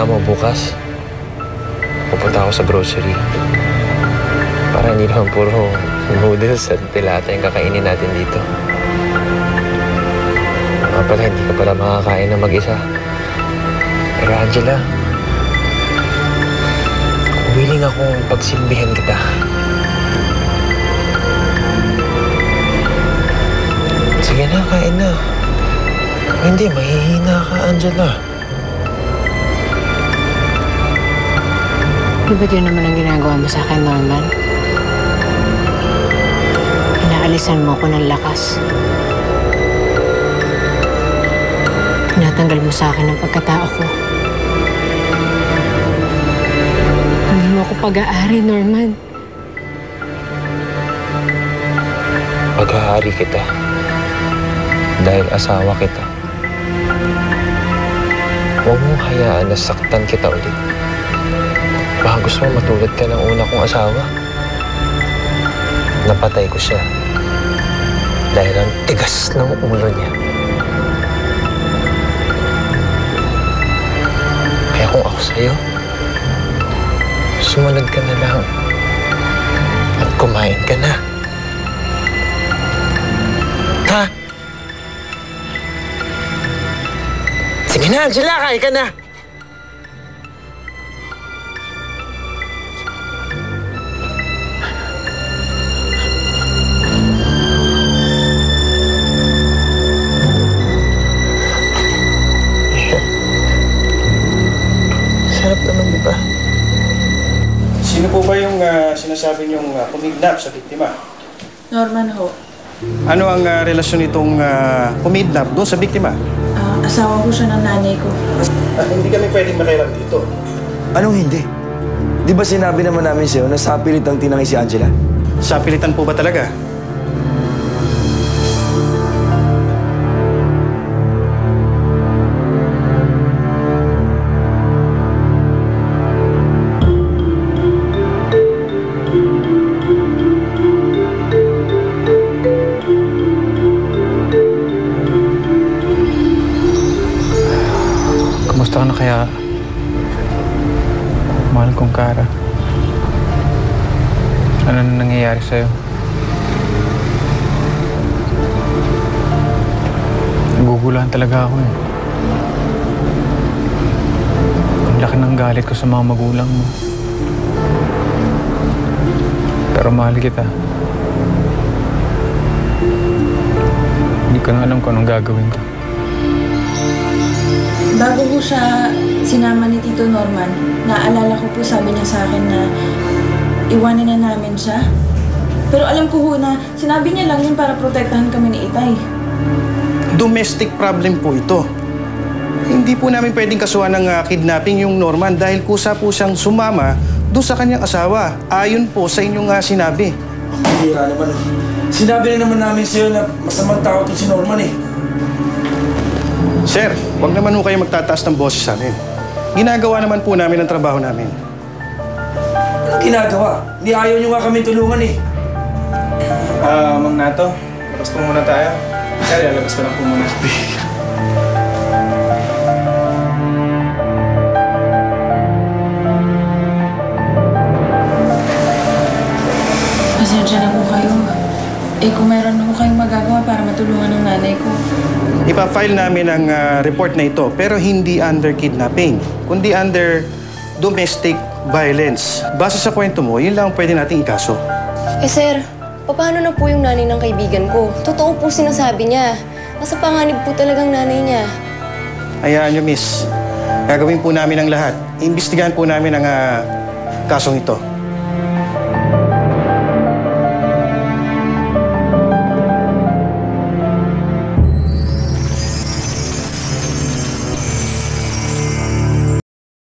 mo bukas, pupunta ako sa grocery. Para hindi naman puro noodles at tilata yung kakainin natin dito. Nga pala, hindi ka pala makakain na mag-isa. Pero Angela, willing akong pagsilbihan kita. Sige na, kain na. Hindi, mahihina ka, Angela. Di ba yun naman ang ginagawa mo sa akin, Norman? Inaalisan mo ko ng lakas. Tinatanggal mo sa akin ang pagkatao ko. Hindi mo ako pag-aari, Norman. Pag-aari kita. Dahil asawa kita. Huwag mong hayaan na saktan kita ulit. Baka gusto mo matulad ka ng una kong asawa. Napatay ko siya. Dahil ang tigas ng ulo niya. Kaya kung ako sa'yo, sumunod ka na lang. At kumain ka na. Ha? Sige na, Angela, kain ka na! Sarap naman, di ba? Sino po ba yung sinasabi niyong kumidnap sa biktima? Norman ho. Ano ang relasyon nitong kumidnap doon sa biktima? Asawa ko siya ng nanay ko. Hindi kami pwedeng makialam dito. Anong hindi? Di ba sinabi naman namin sa'yo na sa pilit ang tinangay si Angela? Sa pilitan po ba talaga? Kumusta ka na kaya, mahal kong Kara? Ano na nangyayari sa'yo? Naguguluhan talaga ako eh. Ang laki ng galit ko sa mga magulang mo. Pero mahal kita. Hindi ko na alam kung anong gagawin ko. Bago po siya sinama ni Tito Norman, naalala ko po sabi niya sa akin na iwanan na namin siya. Pero alam ko ho na sinabi niya lang yun para protektahan kami ni Itay. Domestic problem po ito. Hindi po namin pwedeng kasuhan ng kidnapping yung Norman dahil kusa po siyang sumama doon sa kanyang asawa. Ayon po sa inyong sinabi. Hira naman. Sinabi na naman namin sa'yo na masamang tao to si Norman eh. Sir, huwag naman ho kayo magtataas ng boses sa amin. Ginagawa naman po namin ang trabaho namin. Anong ginagawa? Hindi ayaw nyo nga kami tulungan eh. Mang Nato, labas po muna tayo. Kaya labas ko lang po muna. Pasensya na po kayo. Kung meron po kayong magagawa para matulungan ng nanay ko. Ipa-file namin ang report na ito pero hindi under kidnapping, kundi under domestic violence. Base sa kwento mo, yun lang ang pwede nating ikaso. Sir, paano na po yung nanay ng kaibigan ko? Totoo po sinasabi niya. Nasa panganib po talagang nanay niya. Hayaan nyo, miss. Gagawin po namin ang lahat. Iimbestigahan po namin ang kasong ito.